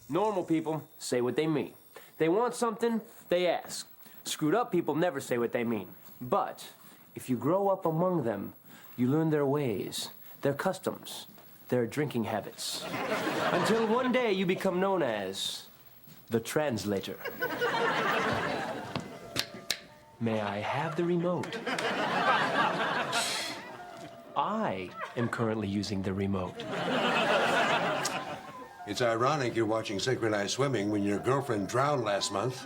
Normal people say what they mean. They want something, they ask. Screwed up people never say what they mean. But if you grow up among them, you learn their ways, their customs, their drinking habits. Until one day you become known as the translator. May I have the remote? I am currently using the remote. It's ironic you're watching synchronized swimming when your girlfriend drowned last month.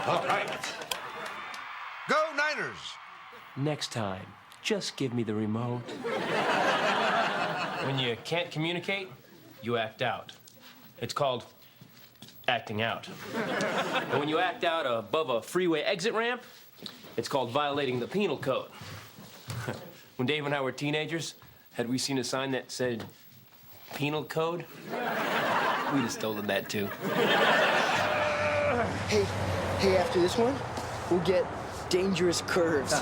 All right. Go Niners! Next time, just give me the remote. When you can't communicate, you act out. It's called acting out. And when you act out above a freeway exit ramp, it's called violating the penal code. When Dave and I were teenagers, had we seen a sign that said penal code, we'd have stolen that too. Hey, after this one, we'll get dangerous curves.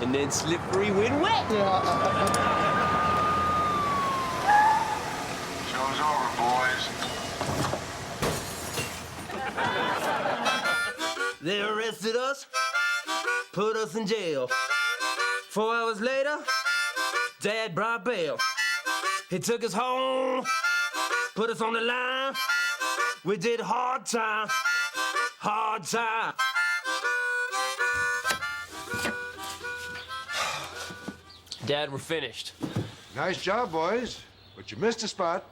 And then slippery when wet. Show's over, boys. They arrested us, put us in jail. 4 hours later, Dad brought bail. He took us home, put us on the line. We did hard time, hard time. Dad, we're finished. Nice job, boys. But you missed a spot.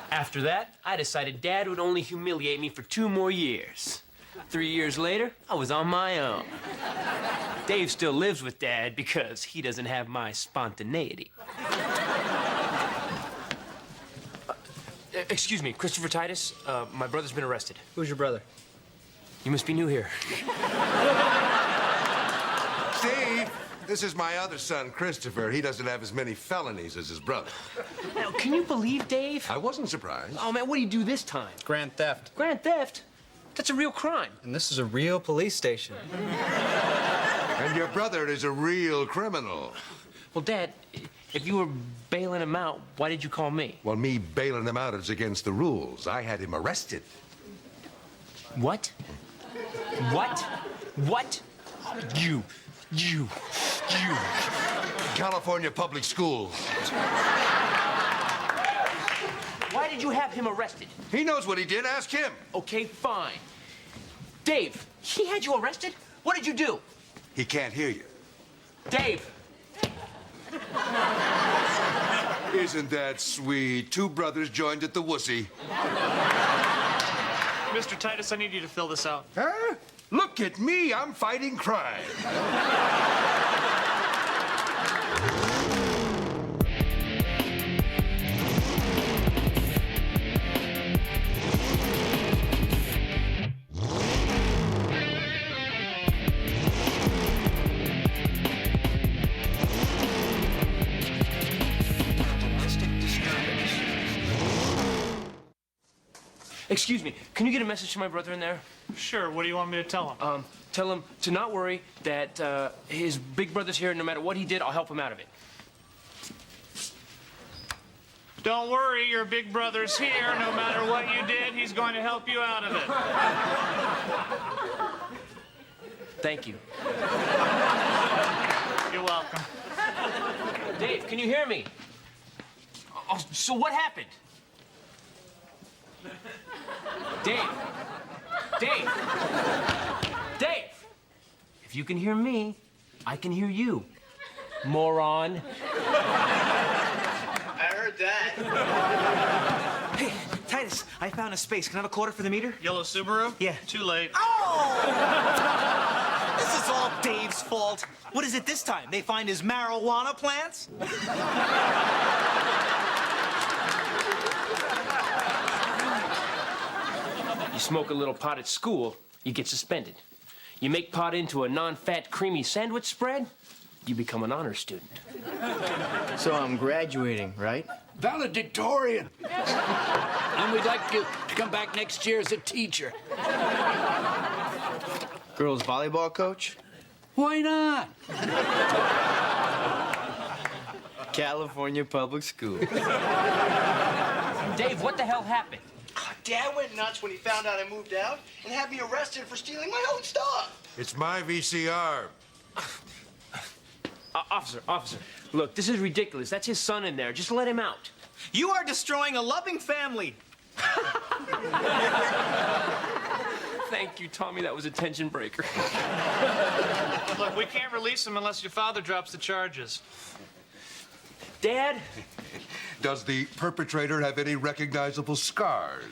After that, I decided Dad would only humiliate me for 2 more years. 3 years later, I was on my own. Dave still lives with Dad because he doesn't have my spontaneity. Excuse me, Christopher Titus. My brother's been arrested. Who's your brother? You must be new here. Steve, this is my other son, Christopher. He doesn't have as many felonies as his brother. Now, can you believe Dave? I wasn't surprised. Oh, man, what do you do this time? Grand theft. Grand theft? That's a real crime. And this is a real police station. And your brother is a real criminal. Well, Dad, if you were bailing him out, why did you call me? Well, me bailing him out is against the rules. I had him arrested. What? What? What? You. California Public Schools. Why did you have him arrested? He knows what he did. Ask him. Okay, fine. Dave, he had you arrested? What did you do? He can't hear you. Dave! Isn't that sweet? 2 brothers joined at the wussy. Mr. Titus, I need you to fill this out. Huh? Look at me. I'm fighting crime. Excuse me, can you get a message to my brother in there? Sure, what do you want me to tell him? Tell him to not worry, that his big brother's here. No matter what he did, I'll help him out of it. Don't worry, your big brother's here. No matter what you did, he's going to help you out of it. Thank you. You're welcome. Dave, can you hear me? Oh, so what happened? Dave! Dave! Dave! If you can hear me, I can hear you. Moron. I heard that. Hey, Titus, I found a space. Can I have a quarter for the meter? Yellow Subaru? Yeah. Too late. Oh! This is all Dave's fault. What is it this time? They find his marijuana plants? You smoke a little pot at school, you get suspended. You make pot into a non-fat, creamy sandwich spread, you become an honor student. So I'm graduating, right? valedictorian. And we'd like you to come back next year as a teacher. Girls volleyball coach? Why not? California Public School. Dave, what the hell happened? Dad went nuts when he found out I moved out and had me arrested for stealing my own stuff. It's my VCR. Officer, look, this is ridiculous. That's his son in there. Just let him out. You are destroying a loving family. Thank you, Tommy. That was a tension breaker. Look, we can't release him unless your father drops the charges. Dad? Does the perpetrator have any recognizable scars?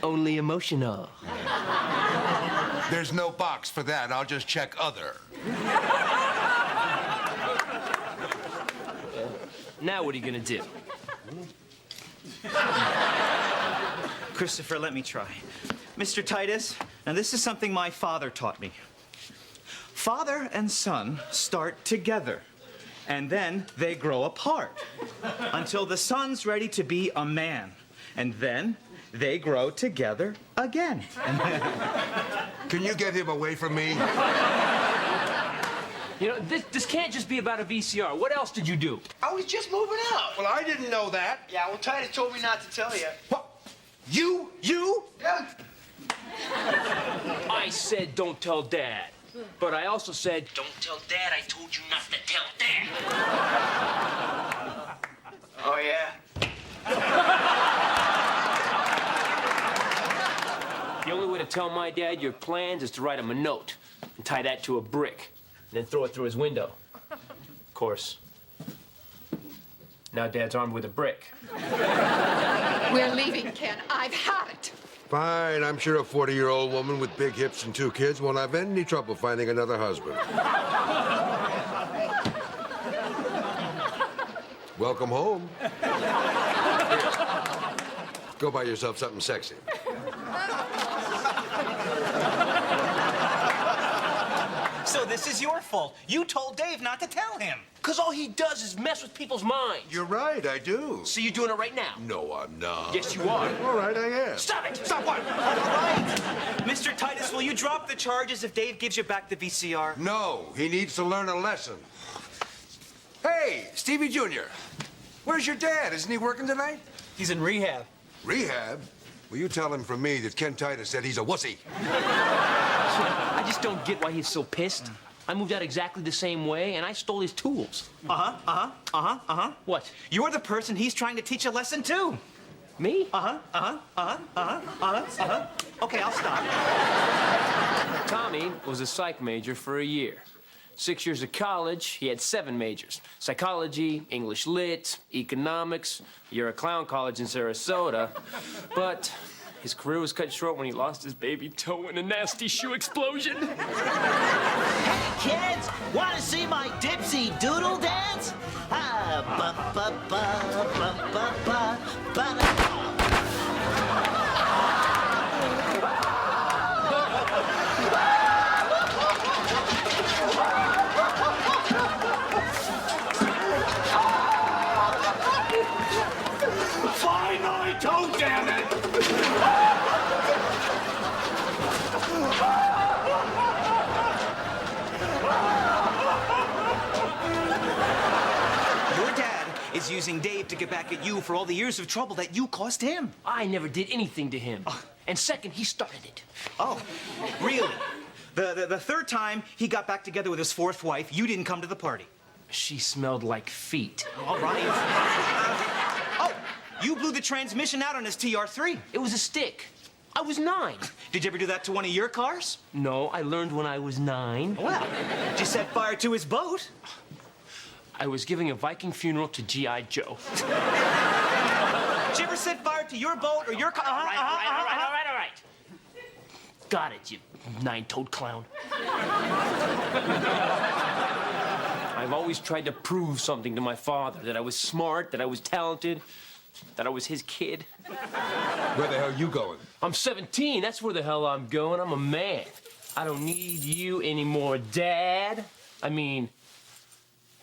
Only emotional. There's no box for that. I'll just check other. Now what are you gonna do? Christopher, let me try. Mr. Titus, now this is something my father taught me. Father and son start together, and then they grow apart until the son's ready to be a man, and then they grow together again. Can you get him away from me? You know, this can't just be about a VCR. What else did you do? I was just moving out. Well, I didn't know that. Yeah, well, Titus told me not to tell you. What? You? Yeah. I said don't tell Dad. But I also said, don't tell Dad I told you not to tell Dad. Oh, yeah? The only way to tell my dad your plans is to write him a note and tie that to a brick and then throw it through his window. Of course, now Dad's armed with a brick. We're leaving, Ken. I've had it. Fine. I'm sure a 40-year-old woman with big hips and 2 kids won't have any trouble finding another husband. Welcome home. Go buy yourself something sexy. So this is your fault. You told Dave not to tell him. Because all he does is mess with people's minds. You're right, I do. So you're doing it right now? No, I'm not. Yes, you are. All right, I am. Stop it! Stop what? All right. Mr. Titus, will you drop the charges if Dave gives you back the VCR? No, he needs to learn a lesson. Hey, Stevie Jr., where's your dad? Isn't he working tonight? He's in rehab. Rehab? Well, you tell him from me that Ken Titus said he's a wussy. I just don't get why he's so pissed. I moved out exactly the same way, and I stole his tools. What? You're the person he's trying to teach a lesson to. Me? Okay, I'll stop. Tommy was a psych major for a year. 6 years of college, he had 7 majors. Psychology, English lit, economics. You're a clown college in Sarasota. But his career was cut short when he lost his baby toe in a nasty shoe explosion. Kids, want to see my dipsy doodle dance? Ah, ba ba ba ba ba ba ba. Find my toe, damn it! Your dad is using Dave to get back at you for all the years of trouble that you caused him. I never did anything to him. And second, he started it. Oh, really? The third time he got back together with his 4th wife, you didn't come to the party. She smelled like feet. All right. Oh, you blew the transmission out on his TR3. It was a stick. I was 9. Did you ever do that to one of your cars? No, I learned when I was 9. Well, did you set fire to his boat? I was giving a Viking funeral to G.I. Joe. Did you ever set fire to your boat or your car? All right. Got it, you 9-toed clown. I've always tried to prove something to my father, that I was smart, that I was talented, that I was his kid. Where the hell are you going? I'm 17. That's where the hell I'm going. I'm a man. I don't need you anymore, Dad. I mean,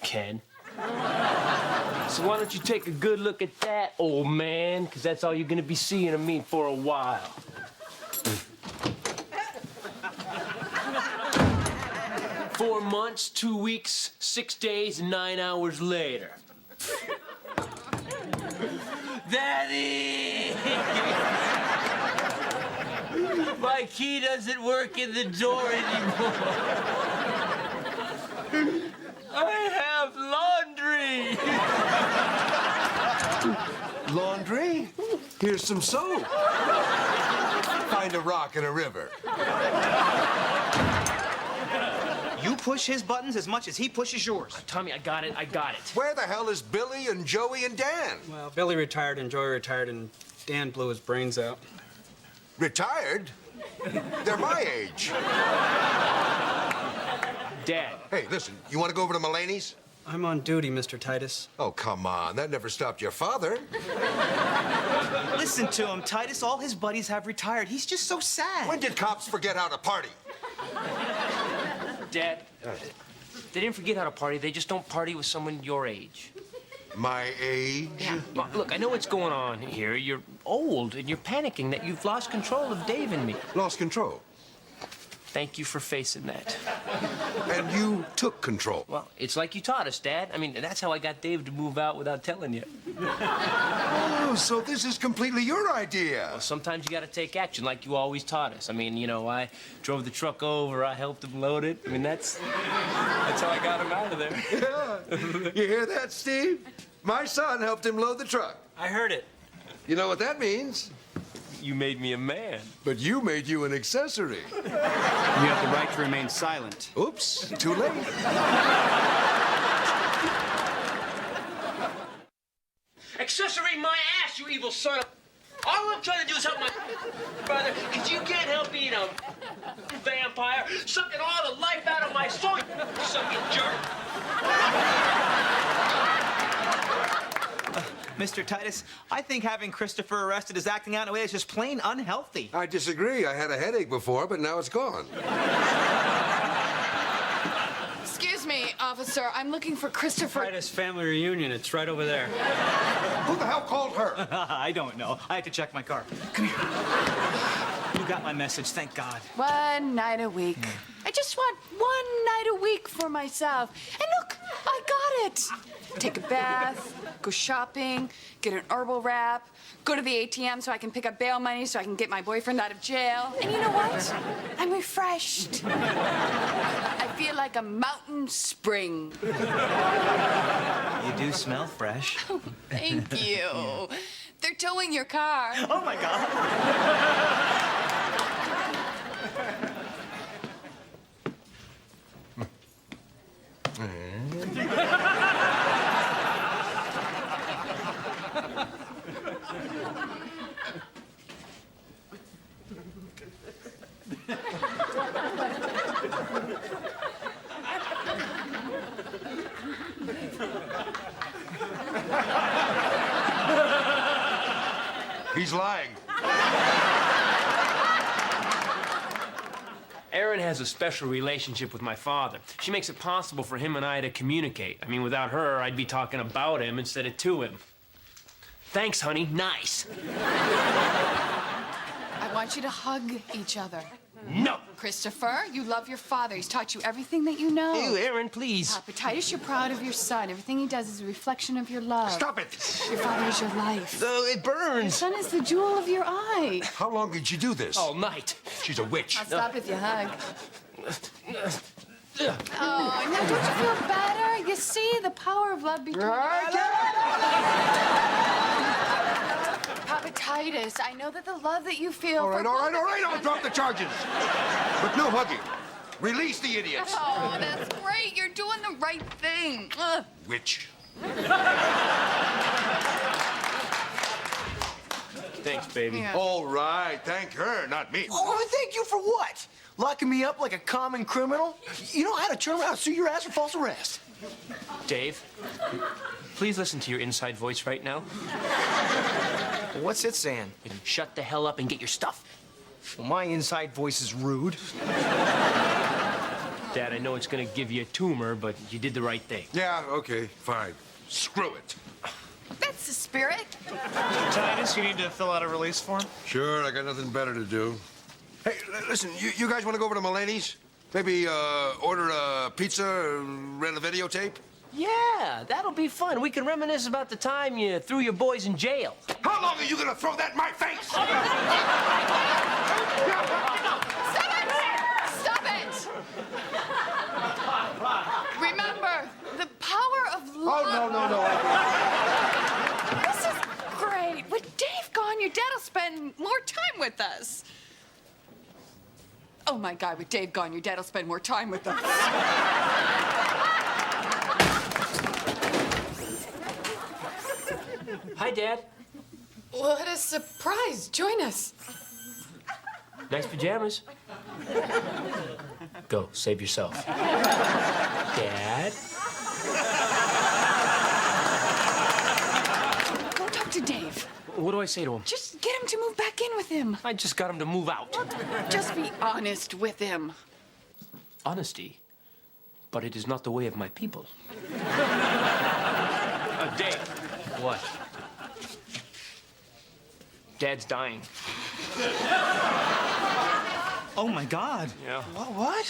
Ken. So why don't you take a good look at that, old man? Because that's all you're gonna be seeing of me for a while. 4 months, 2 weeks, 6 days, and 9 hours later. Daddy! My key doesn't work in the door anymore. I have laundry. Laundry? Here's some soap. Find a rock in a river. You push his buttons as much as he pushes yours. Tommy, I got it. Where the hell is Billy and Joey and Dan? Well, Billy retired and Joey retired and Dan blew his brains out. Retired? They're my age. Dad. Hey, listen, you want to go over to Mulaney's? I'm on duty, Mr. Titus. Oh, come on. That never stopped your father. Listen to him, Titus. All his buddies have retired. He's just so sad. When did cops forget how to party? Dad, they didn't forget how to party. They just don't party with someone your age. My age? Well, look, I know what's going on here. You're old, and you're panicking that you've lost control of Dave and me. Lost control. Thank you for facing that. And you took control. Well, it's like you taught us, Dad. I mean, that's how I got Dave to move out without telling you. Oh, so this is completely your idea. Well, sometimes you gotta take action like you always taught us. I mean, you know, I drove the truck over, I helped him load it. I mean, that's how I got him out of there. Yeah. You hear that, Steve? My son helped him load the truck. I heard it. You know what that means? You made me a man. But you made you an accessory. You have the right to remain silent. Oops, too late. Accessory my ass, you evil son of... All I'm trying to do is help my brother, because you can't help being a vampire, sucking all the life out of my soul, you sucking jerk. Mr. Titus, I think having Christopher arrested is acting out in a way that's just plain unhealthy. I disagree. I had a headache before, but now it's gone. Excuse me, officer. I'm looking for Christopher. Titus family reunion. It's right over there. Who the hell called her? I don't know. I have to check my car. Come here. You got my message, thank God. One night a week. I just want one night a week for myself. And look, I got it. Take a bath, go shopping, get an herbal wrap, go to the ATM so I can pick up bail money so I can get my boyfriend out of jail. And you know what? I'm refreshed. I feel like a mountain spring. You do smell fresh. Thank you. They're towing your car. Oh, my God. He's lying. Erin has a special relationship with my father. She makes it possible for him and I to communicate. I mean, without her, I'd be talking about him instead of to him. Thanks, honey. Nice. I want you to hug each other. No. Christopher, you love your father. He's taught you everything that you know. Ew, Erin, please. Papa Titus, you're proud of your son. Everything he does is a reflection of your love. Stop it. Your father is your life. It Your burns. son is the jewel of your eye. How long did you do this? All night. She's a witch. I'll stop if you hug. Oh, now don't you feel better? You see the power of love between Papa Titus, I know that the love that you feel All right, for... all right, all right. I'll drop the charges. But no hugging. Release the idiots. Oh, that's great. You're doing the right thing. Ugh. Witch. Thanks, baby. Yeah. All right. Thank her, not me. Oh, thank you for what? Locking me up like a common criminal? You know how to turn around and sue your ass for false arrest. Dave, please listen to your inside voice right now. What's it saying? Shut the hell up and get your stuff. Well, my inside voice is rude. Dad, I know it's gonna give you a tumor, but you did the right thing. Yeah, okay, fine. Screw it. That's the spirit. Titus, you need to fill out a release form. Sure, I got nothing better to do. Hey, listen, you guys want to go over to Mulaney's? Maybe order a pizza, rent a videotape? Yeah, that'll be fun. We can reminisce about the time you threw your boys in jail. How long are you gonna throw that in my face? Stop it! Remember, the power of love. Oh, no. This is great. With Dave gone, your dad'll spend more time with us. Oh my God, with Dave gone, your dad'll spend more time with us. Hi, Dad. What a surprise. Join us. Nice pajamas. Go, save yourself. Dad? Go talk to Dave. What do I say to him? Just get him to move back in with him. I just got him to move out. Just be honest with him. Honesty, but it is not the way of my people. Dave. What? Dad's dying. Oh, my God. Yeah. What?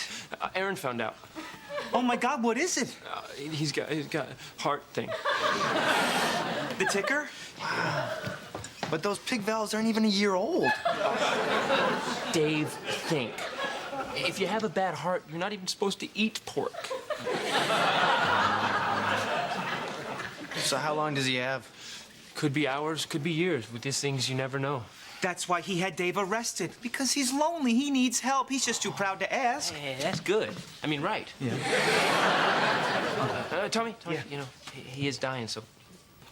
Erin found out. Oh, my God, what is it? He's got a heart thing. The ticker? But those pig valves aren't even a year old. Dave, think. If you have a bad heart, you're not even supposed to eat pork. So how long does he have? Could be hours, could be years. With these things, you never know. That's why he had Dave arrested. Because he's lonely. He needs help. He's just too proud to ask. Hey, that's good. I mean, right. Yeah. Tommy, Yeah. you know, he is dying, so...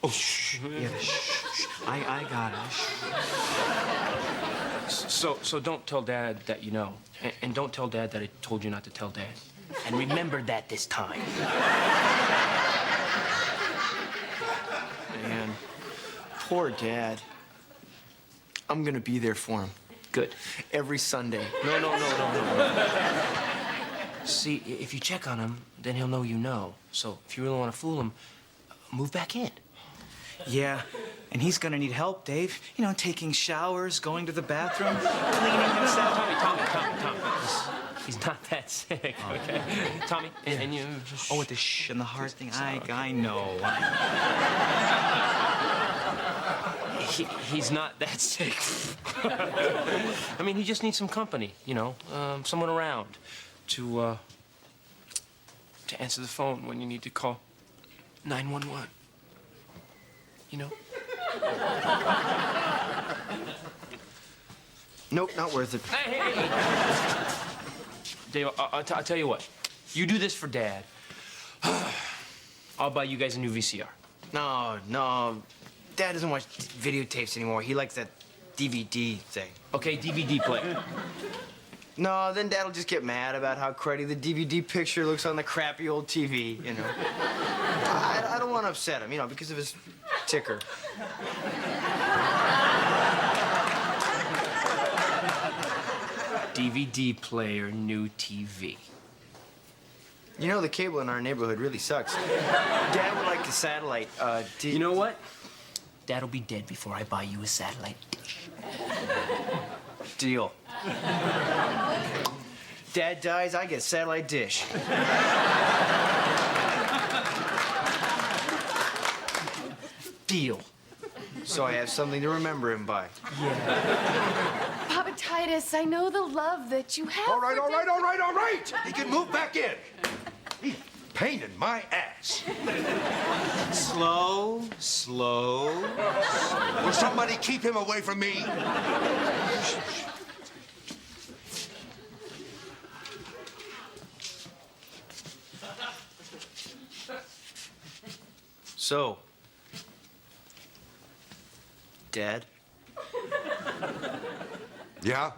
Oh, shh. Yeah, shh. I got it. So don't tell Dad that you know. And don't tell Dad that I told you not to tell Dad. And remember that this time. Man, poor Dad. I'm gonna be there for him. Good. Every Sunday. No. See, if you check on him, then he'll know you know. So if you really want to fool him, move back in. Yeah, and he's gonna need help, Dave. You know, taking showers, going to the bathroom, cleaning himself. Tommy. He's not that sick, okay? Tommy, and you... Oh, with the shh and the heart thing. I know. He's not that sick. I mean, he just needs some company, you know, someone around to answer the phone when you need to call 911. You know? Nope, not worth it. Hey. Dave, I'll tell you what. You do this for Dad. I'll buy you guys a new VCR. No. Dad doesn't watch videotapes anymore. He likes that DVD thing. Okay, DVD player. No, then Dad'll just get mad about how cruddy the DVD picture looks on the crappy old TV, you know. I don't want to upset him, you know, because of his ticker. DVD player, new TV. You know, the cable in our neighborhood really sucks. Dad would like a satellite. You know what? Dad'll be dead before I buy you a satellite dish. Deal. Dad dies, I get satellite dish. Deal. So I have something to remember him by. Papa Titus, I know the love that you have. All right. He can move back in. He's a pain in my ass. Slow. Will somebody keep him away from me? So, Dad? Yeah?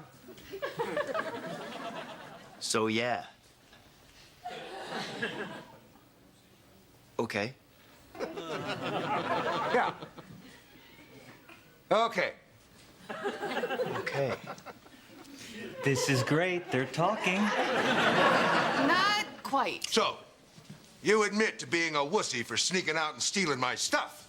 So, yeah. Okay. Yeah. Okay. Okay. This is great. They're talking. Not quite. So, You admit to being a wussy for sneaking out and stealing my stuff.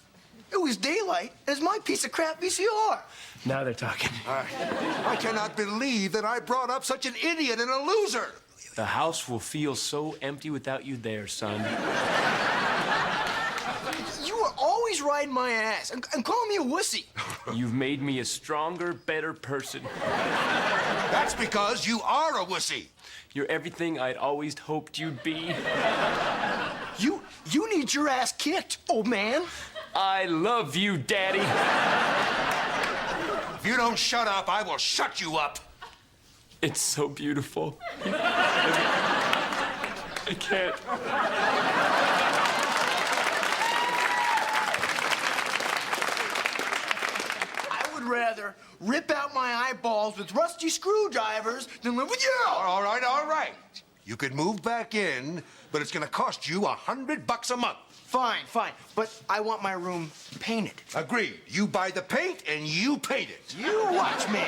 It was daylight. It's my piece of crap VCR. Now they're talking. I cannot believe that I brought up such an idiot and a loser. The house will feel so empty without you there, son. You were always riding my ass and calling me a wussy. You've made me a stronger, better person. That's because you are a wussy. You're everything I'd always hoped you'd be. You need your ass kicked, old man. I love you, Daddy. If you don't shut up, I will shut you up. It's so beautiful. I can't. I would rather rip out my eyeballs with rusty screwdrivers than live with you. All right, all right. You could move back in, but it's gonna cost you $100 a month. Fine, fine. But I want my room painted. Agreed. You buy the paint and you paint it. You watch me.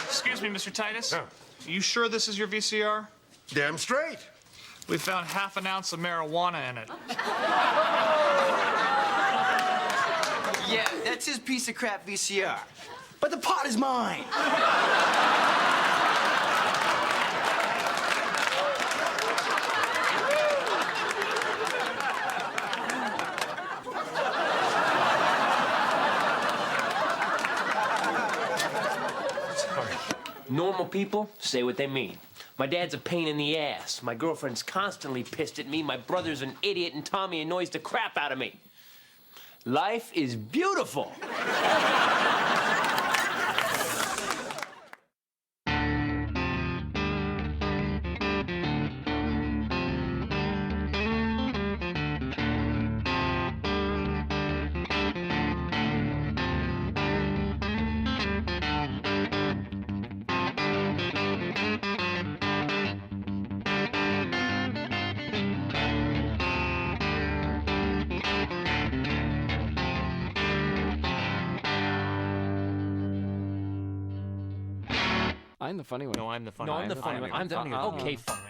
Excuse me, Mr. Titus. Yeah. You sure this is your VCR? Damn straight. We found half an ounce of marijuana in it. Yeah, that's his piece of crap VCR. But the pot is mine. Normal people say what they mean. My dad's a pain in the ass. My girlfriend's constantly pissed at me. My brother's an idiot, and Tommy annoys the crap out of me. Life is beautiful. I'm the funny one. No, I'm the funny No, one. I'm the funny one. I'm the funny one. Okay, fine.